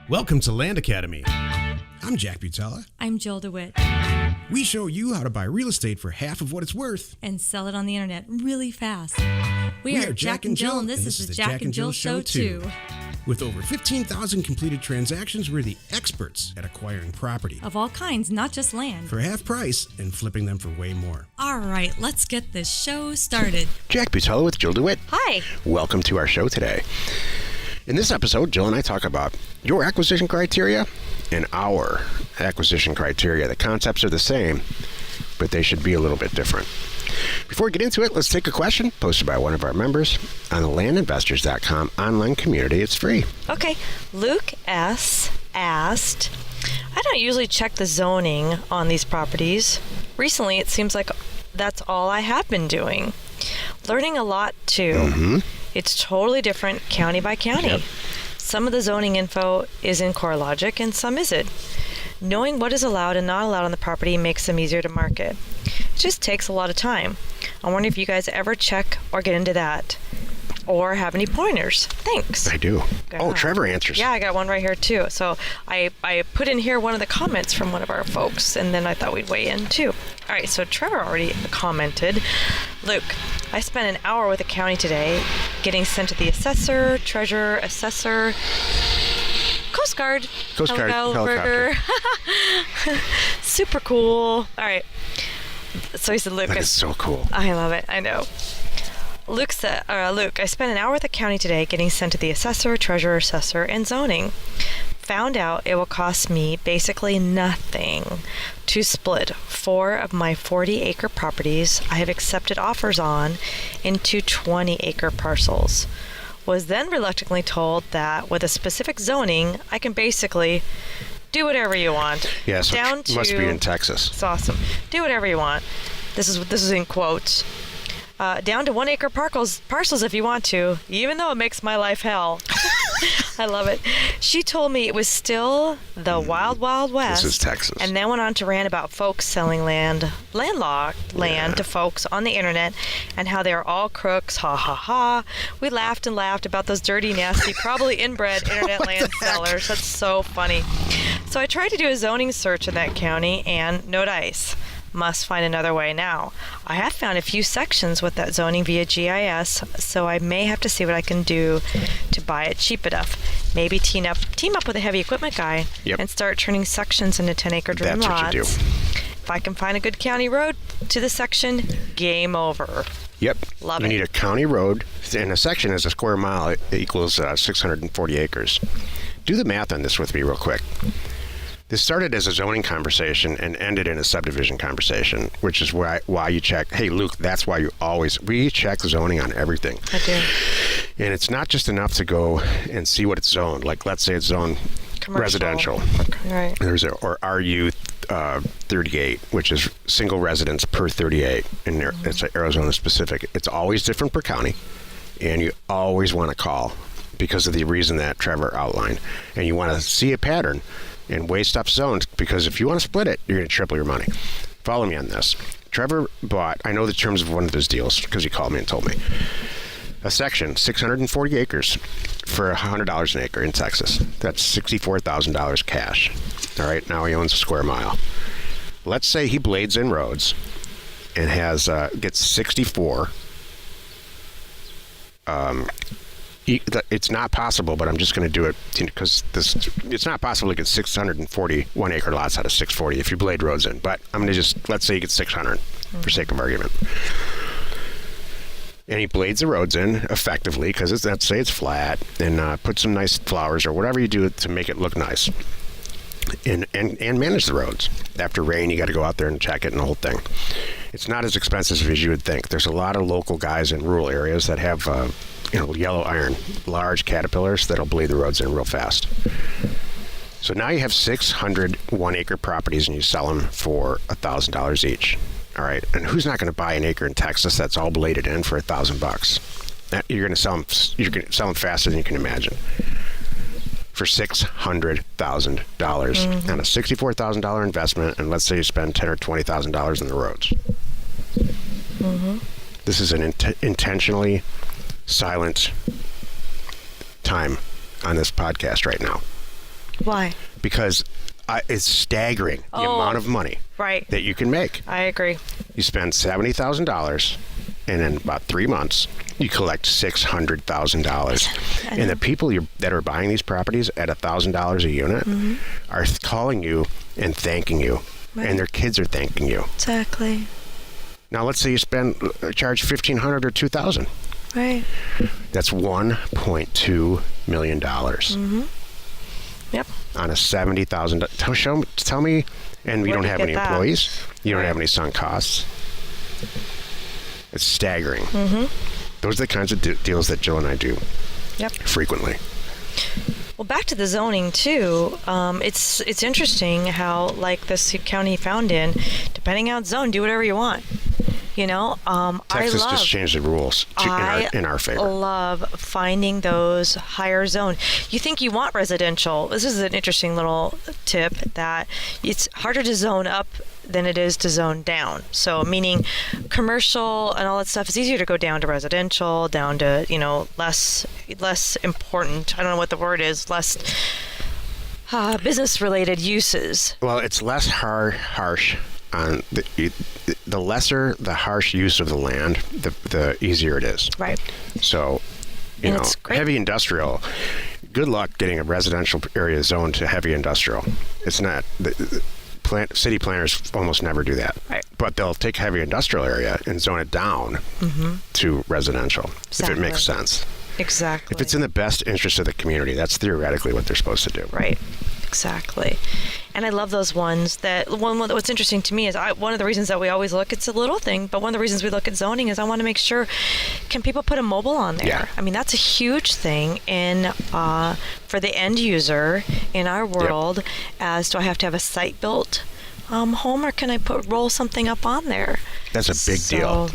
Welcome to Land Academy. I'm Jack Butala. I'm Jill DeWit. We show you how to buy real estate for half of what it's worth. And sell it on the internet really fast. We are Jack and Jill, and this is the Jack and Jill Show too. With over 15,000 completed transactions, we're the experts at acquiring property. Of all kinds, not just land. For half price and flipping them for way more. All right, let's get this show started. Jack Butala with Jill DeWit. Hi. Welcome to our show today. In this episode, Jill and I talk about your acquisition criteria and our acquisition criteria. The concepts are the same, but they should be a little bit different. Before we get into it, let's take a question posted by one of our members on the landinvestors.com online community. It's free. Okay. Luke S. asked, I don't usually check the zoning on these properties. Recently, it seems like that's all I have been doing. Learning a lot, too. Mm-hmm. It's totally different county by county. Yep. Some of the zoning info is in CoreLogic and some isn't. Knowing what is allowed and not allowed on the property makes them easier to market. It just takes a lot of time. I wonder if you guys ever check or get into that or have any pointers. Thanks. I do. Go Oh, ahead. Trevor answers. Yeah, I got one right here too. So I put in here one of the comments from one of our folks, and then I thought we'd weigh in too. All right, so Trevor already commented. Luke, I spent an hour with the county today getting sent to the assessor, treasurer, assessor, Coast Guard, helicopter. Super cool. All right. So he said, Luke. That is so cool. I love it. I know. Luke, I spent an hour with the county today getting sent to the assessor, treasurer, assessor, and zoning. Found out it will cost me basically nothing to split 4 of my 40-acre properties I have accepted offers on into 20-acre parcels. Was then reluctantly told that with a specific zoning, I can basically do whatever you want. Yeah, so must be in Texas. It's awesome. Do whatever you want. This is in quotes. Down to 1-acre parcels if you want to, even though it makes my life hell. I love it. She told me it was still the wild, wild west. This is Texas. And then went on to rant about folks selling landlocked land to folks on the internet and how they're all crooks. Ha ha ha. We laughed and laughed about those dirty, nasty, probably inbred internet land sellers. That's so funny. So I tried to do a zoning search in that county and no dice. Must find another way now. I have found a few sections with that zoning via GIS, so I may have to see what I can do to buy it cheap enough. Maybe team up with a heavy equipment guy and start turning sections into 10-acre dream lots. That's what you do. If I can find a good county road to the section, game over. Yep. Love you it. need a county road, and a section is a square mile. It equals 640 acres. Do the math on this with me real quick. This started as a zoning conversation and ended in a subdivision conversation, which is why you check. Hey, Luke, that's why we check zoning on everything. I do. And it's not just enough to go and see what it's zoned. Like, let's say it's zoned Commercial. residential. Right. Or RU 38, which is single residence per 38. And it's Arizona specific. It's always different per county. And you always want to call because of the reason that Trevor outlined. And you want to see a pattern and way stuff zoned, because if you want to split it, you're going to triple your money. Follow me on this. Trevor bought, I know the terms of one of his deals because he called me and told me, a section, 640 acres for $100 an acre in Texas. That's $64,000 cash. All right, now he owns a square mile. Let's say he blades in roads and gets 64. It's not possible, but I'm just going to do it because it's not possible to get 640 1-acre lots out of 640 if you blade roads in. But I'm going to let's say you get 600 for sake of argument. And he blades the roads in effectively because let's say it's flat and put some nice flowers or whatever you do to make it look nice. And manage the roads. After rain, you got to go out there and check it and the whole thing. It's not as expensive as you would think. There's a lot of local guys in rural areas that have yellow iron, large caterpillars that'll blade the roads in real fast. So now you have 600 1-acre properties and you sell them for $1,000 each. All right, and who's not going to buy an acre in Texas that's all bladed in for $1,000? You're going to sell them. You're going to sell them faster than you can imagine. For $600,000 on a $64,000 investment, and let's say you spend $10,000 or $20,000 on the roads. Mm-hmm. This is an intentionally silent time on this podcast right now. Because it's staggering the amount of money that you can make. I agree. You spend $70,000, and in about 3 months, you collect $600,000. And the people that are buying these properties at $1,000 a unit are calling you and thanking you, and their kids are thanking you. Exactly. Now, let's say you charge $1,500 or $2,000. Right. That's $1.2 million. Yep. On a $70,000. Tell me, and you don't have any employees. You don't have any sunk costs. It's staggering. Those are the kinds of deals that Jill and I do frequently. Well, back to the zoning too. It's interesting how, like this county found in, depending on zone, do whatever you want. Texas just changed the rules in our favor. I love finding those higher zone. You think you want residential. This is an interesting little tip that it's harder to zone up than it is to zone down. So meaning commercial and all that stuff is easier to go down to residential, down to, less important. I don't know what the word is, less business related uses. Well, it's less harsh. On the lesser the harsh use of the land, the easier it is. Right. So, it's great. Heavy industrial. Good luck getting a residential area zoned to heavy industrial. It's not. City planners almost never do that. Right. But they'll take heavy industrial area and zone it down to residential if it makes sense. Exactly. If it's in the best interest of the community, that's theoretically what they're supposed to do. Right. Exactly. And I love those ones what's interesting to me is one of the reasons that we always look, it's a little thing, but one of the reasons we look at zoning is I want to make sure, can people put a mobile on there? Yeah. I mean, that's a huge thing for the end user in our world as do I have to have a site built home or can I roll something up on there? That's a big deal.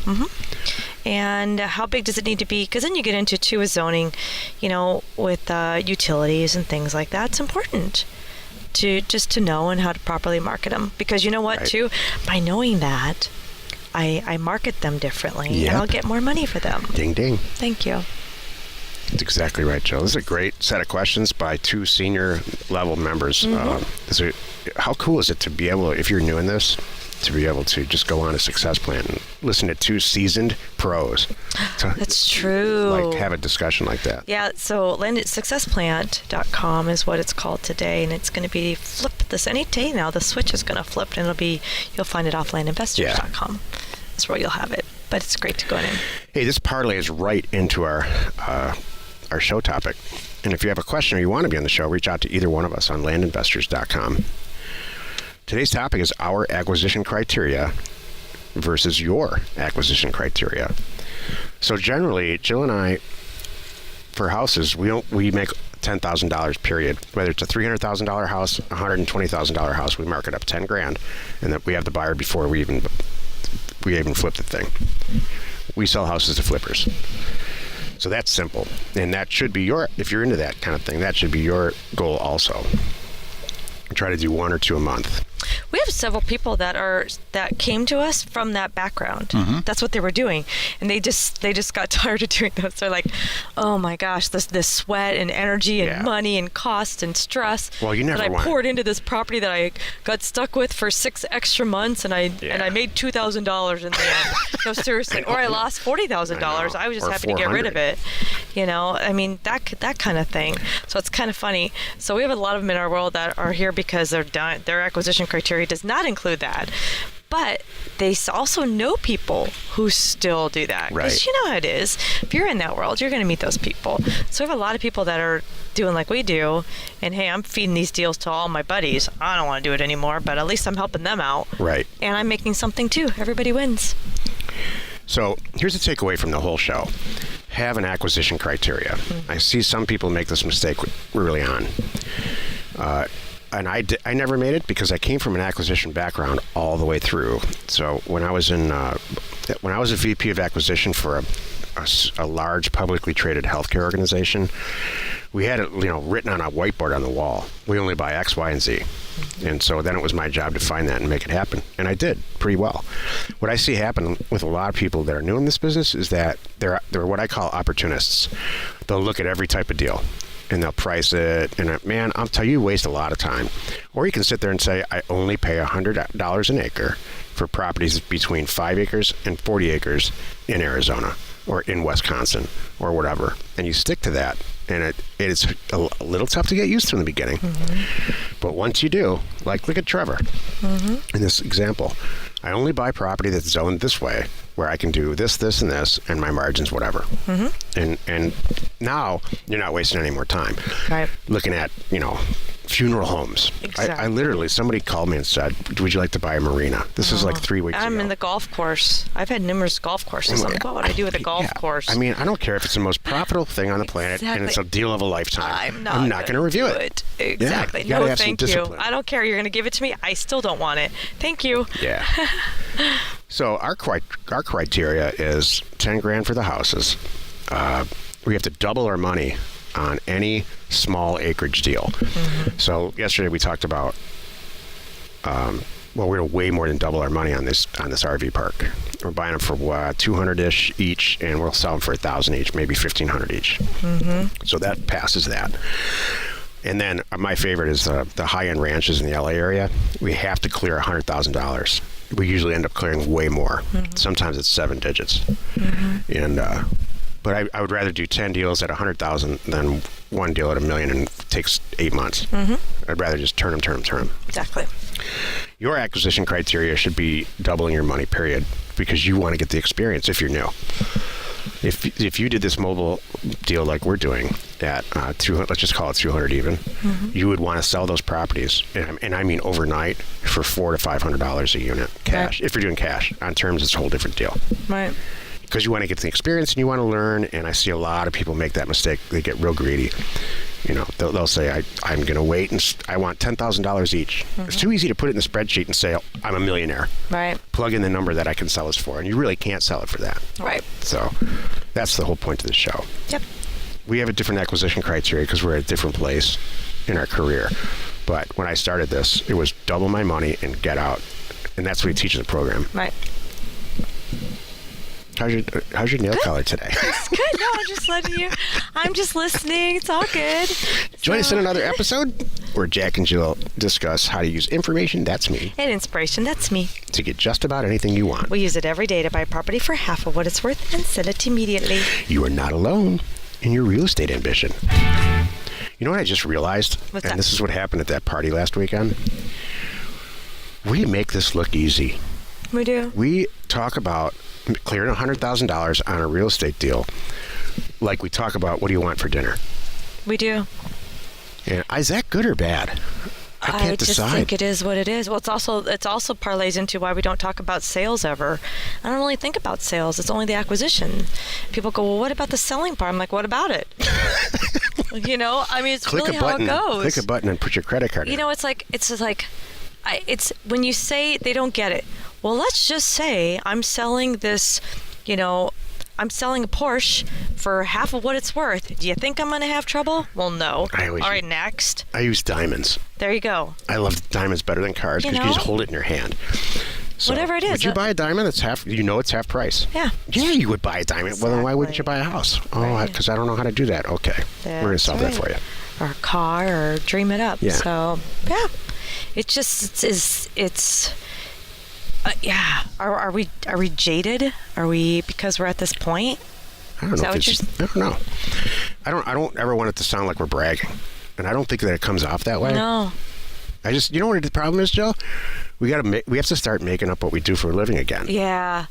And how big does it need to be? Because then you get into a zoning, with utilities and things like that. It's important to know and how to properly market them. Because you know what, too? By knowing that, I market them differently, and I'll get more money for them. Ding, ding. Thank you. That's exactly right, Jill. This is a great set of questions by two senior level members. How cool is it to be able, if you're new in this, to be able to just go on a success plan and listen to two seasoned pros. That's true. Have a discussion like that. Yeah, so successplant.com is what it's called today, and it's going to be flipped this any day now. The switch is going to flip, and you'll find it off landinvestors.com. That's where you'll have it. But it's great to go in. Hey, this parlays right into our show topic. And if you have a question or you want to be on the show, reach out to either one of us on landinvestors.com. Today's topic is our acquisition criteria versus your acquisition criteria. So generally, Jill and I, for houses, we make $10,000 period. Whether it's a $300,000 house, $120,000 house, we mark it up $10,000, and that we have the buyer before we even flip the thing. We sell houses to flippers. So that's simple, and that should be if you're into that kind of thing, that should be your goal also. Try to do one or two a month. We have several people that came to us from that background. That's what they were doing, and they just got tired of doing those. They're like, "Oh my gosh, this sweat and energy and money and cost and stress that I poured into this property that I got stuck with for 6 extra months, and I made $2,000 in the end. No, seriously, or I lost $40,000. I was just happy to get rid of it. I mean that kind of thing. So it's kind of funny. So we have a lot of them in our world that are here because their acquisition criteria does not include that. But they also know people who still do that. Because you know how it is. If you're in that world, you're going to meet those people. So we have a lot of people that are doing like we do. And, hey, I'm feeding these deals to all my buddies. I don't want to do it anymore, but at least I'm helping them out. Right. And I'm making something, too. Everybody wins. So here's the takeaway from the whole show. Have an acquisition criteria. I see some people make this mistake early on. And I never made it because I came from an acquisition background all the way through. So when I was a VP of acquisition for a large publicly traded healthcare organization, we had it written on a whiteboard on the wall. We only buy X, Y, and Z. And so then it was my job to find that and make it happen. And I did pretty well. What I see happen with a lot of people that are new in this business is that they're what I call opportunists. They'll look at every type of deal. and they'll price it. And man, I'll tell you, you waste a lot of time. Or you can sit there and say, I only pay $100 an acre for properties between 5 acres and 40 acres in Arizona or in Wisconsin or whatever. And you stick to that. And it's a little tough to get used to in the beginning. But once you do, like look at Trevor in this example. I only buy property that's zoned this way, where I can do this, this, and this, and my margins, whatever. And now you're not wasting any more time. Right. Looking at, funeral homes. Exactly. I literally, somebody called me and said, would you like to buy a marina? This is like 3 weeks ago. I'm in the golf course. I've had numerous golf courses. I'm like, what would I do with a golf course? I mean, I don't care if it's the most profitable thing on the planet and it's a deal of a lifetime. I'm not going to review it. Exactly. Yeah, no, thank you. I don't care. You're going to give it to me. I still don't want it. Thank you. Yeah. So our criteria is 10 grand for the houses. We have to double our money on any small acreage deal. So yesterday we talked about, we're going to way more than double our money on this RV park. We're buying them for $200-ish each, and we'll sell them for $1,000 each, maybe $1,500 each. So that passes that. And then my favorite is the high-end ranches in the LA area. We have to clear $100,000. We usually end up clearing way more. Sometimes it's 7 digits. And but I would rather do 10 deals at $100,000 than one deal at $1 million and it takes 8 months. I'd rather just turn them. Exactly. Your acquisition criteria should be doubling your money, period, because you want to get the experience if you're new. If you did this mobile deal like we're doing at 200, let's just call it 200 even, you would want to sell those properties, and I mean overnight, for $400 to $500 a unit cash. Right. If you're doing cash, on terms, it's a whole different deal. Right. Because you want to get the experience and you want to learn, and I see a lot of people make that mistake. They get real greedy. They'll say, I'm going to wait, and I want $10,000 each. It's too easy to put it in the spreadsheet and say, I'm a millionaire. Right. Plug in the number that I can sell this for, and you really can't sell it for that. Right. So that's the whole point of the show. Yep. We have a different acquisition criteria because we're at a different place in our career. But when I started this, it was double my money and get out. And that's what we teach in the program. Right. How's your nail color today? It's good. No, I'm just listening. It's all good. Join us in another episode where Jack and Jill discuss how to use information, that's me, and inspiration, that's me, to get just about anything you want. We use it every day to buy property for half of what it's worth and sell it immediately. You are not alone in your real estate ambition. You know what I just realized? What's that? And this is what happened at that party last weekend. We make this look easy. We do. We talk about clearing $100,000 on a real estate deal like we talk about what do you want for dinner. We do. And is that good or bad? I can't decide. I just think it is what it is. Well, it's also parlays into why we don't talk about sales ever. I don't really think about sales. It's only the acquisition. People go, well, what about the selling part? I'm like, what about it? It's really how it goes. Click a button and put your credit card in. It's when you say they don't get it. Well, let's just say I'm selling this, I'm selling a Porsche for half of what it's worth. Do you think I'm going to have trouble? Well, no. All right, next. I use diamonds. There you go. I love diamonds better than cars because you just hold it in your hand. So, whatever it is. Would you buy a diamond that's half, it's half price? Yeah. Yeah, you would buy a diamond. Exactly. Well, then why wouldn't you buy a house? Oh, because I don't know how to do that. Okay. We're going to solve that for you. Or a car, or dream it up. Yeah. So, yeah. It just is, yeah. Are we jaded? Are we, because we're at this point? I don't know. I don't know. I don't ever want it to sound like we're bragging, and I don't think that it comes off that way. No. I just, you know what the problem is, Jill? We have to start making up what we do for a living again. Yeah,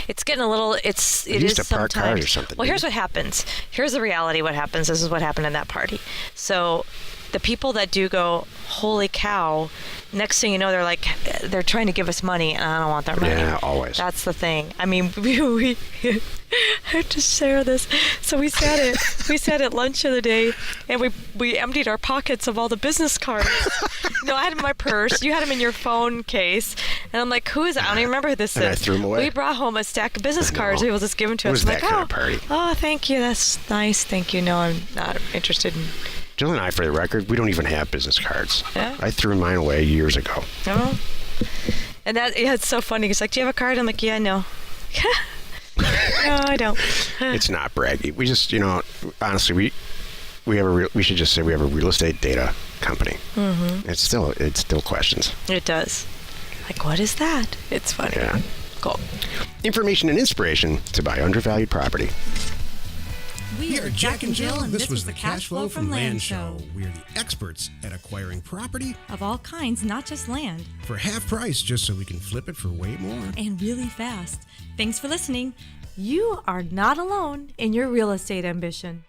it's getting a little. It used is to park sometimes. cars or something. Well, here's what happens. Here's the reality. What happens. This is what happened in that party. So, the people that do go, holy cow, next thing you know, they're trying to give us money, and I don't want their money. Yeah, always. That's the thing. I mean, we I have to share this. So we sat at lunch the other day, and we emptied our pockets of all the business cards. I had them in my purse. You had them in your phone case, and I'm like, who is it? I don't even remember who this is. I threw them away. We brought home a stack of business cards. People just give them to us. It was that kind of party. Oh, thank you. That's nice. Thank you. No, I'm not interested in. Jill and I, for the record, we don't even have business cards. Yeah? I threw mine away years ago. Oh. And it's so funny. He's like, do you have a card? I'm like, yeah, no. No, I don't. It's not braggy. We just, honestly, we should just say we have a real estate data company. Mm-hmm. It still questions. It does. Like, what is that? It's funny. Yeah. Cool. Information and inspiration to buy undervalued property. We are Jack and Jill, and this was the Cash Flow from Land Show. We are the experts at acquiring property Of all kinds, not just land. for half price just so we can flip it for way more. And really fast. Thanks for listening. You are not alone in your real estate ambition.